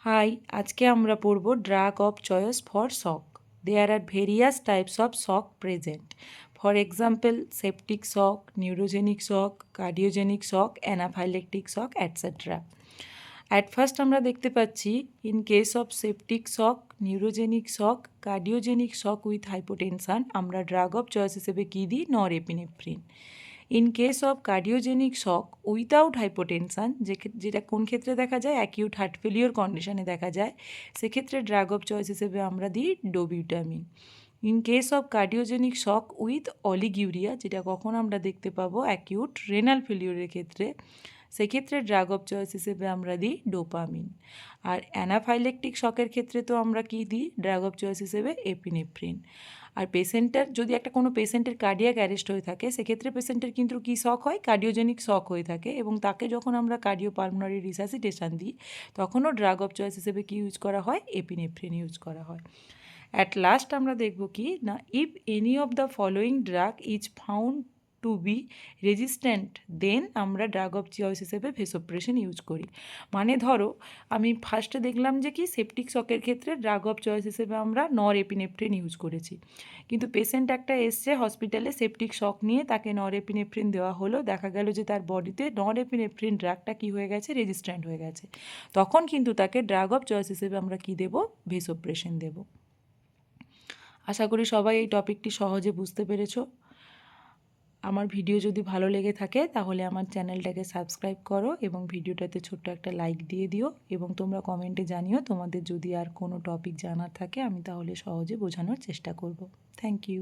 Hi, আজকে আমরা পড়ব drug of choice for shock. There are various types of shock present. For example, septic shock, neurogenic shock, cardiogenic shock, anaphylactic shock, etc. At first আমরা দেখতে পাচ্ছি in case of septic shock, neurogenic shock, cardiogenic shock with hypotension আমরা drug of choice হিসেবে কী দিই? Norepinephrine. In case of cardiogenic shock without hypotension যেটা কোন ক্ষেত্রে দেখা যায়? অ্যাকিউট হার্ট ফেলিওর কন্ডিশনে দেখা যায়, সেক্ষেত্রে ড্রাগ অফ চয়েস হিসেবে আমরা দিই dobutamine. In case of cardiogenic shock with oliguria, যেটা কখন আমরা দেখতে পাবো? অ্যাকিউট রেনাল ফেলিওরের ক্ষেত্রে, সেক্ষেত্রে ড্রাগ অফ চয়েস হিসেবে আমরা দিই ডোপামিন। আর অ্যানাফাইলেকটিক শকের ক্ষেত্রে তো আমরা কী দিই ড্রাগ অফ চয়েস হিসেবে? এপিনেফ্রিন। আর পেশেন্টের যদি কোনো পেশেন্টের কার্ডিয়াক অ্যারেস্ট হয়ে থাকে, সেক্ষেত্রে পেশেন্টের কিন্তু কী শক হয়? কার্ডিওজেনিক শক হয়ে থাকে, এবং তাকে যখন আমরা কার্ডিওপালমোনারি রিসাসিটেশন দিই, তখনও ড্রাগ অফ চয়েস হিসেবে কী ইউজ করা হয়? এপিনেফ্রিন ইউজ করা হয়। অ্যাট লাস্ট আমরা দেখব কি না, if any of the following drug is found to be resistant then আমরা ড্রাগ অফ চয়েস হিসেবে ভেসোপ্রেশন ইউজ করি। মানে ধরো আমি ফার্স্টে দেখলাম যে কি সেপটিক শকের ক্ষেত্রে ড্রাগ অফ চয়েস হিসেবে আমরা নরএপিনেফ্রিন ইউজ করেছি, কিন্তু পেশেন্ট একটা এসছে হসপিটালে সেপটিক শক নিয়ে, তাকে নরএপিনেফ্রিন দেওয়া হলো, দেখা গেল যে তার বডিতে নরএপিনেফ্রিন ড্রাগটা কী হয়ে গেছে? রেজিস্ট্যান্ট হয়ে গেছে। তখন কিন্তু তাকে ড্রাগ অফ চয়েস হিসেবে আমরা কী দেবো? ভেসোপ্রেশন দেবো। আশা করি সবাই এই টপিকটি সহজে বুঝতে পেরেছো। আমার ভিডিও যদি ভালো লেগে থাকে তাহলে আমার চ্যানেলটাকে সাবস্ক্রাইব করো এবং ভিডিওটাতে ছোট্ট একটা লাইক দিয়ে দিও, এবং তোমরা কমেন্টে জানিও তোমাদের যদি আর কোনো টপিক জানার থাকে, আমি তাহলে সহজে বোঝানোর চেষ্টা করব। Thank you.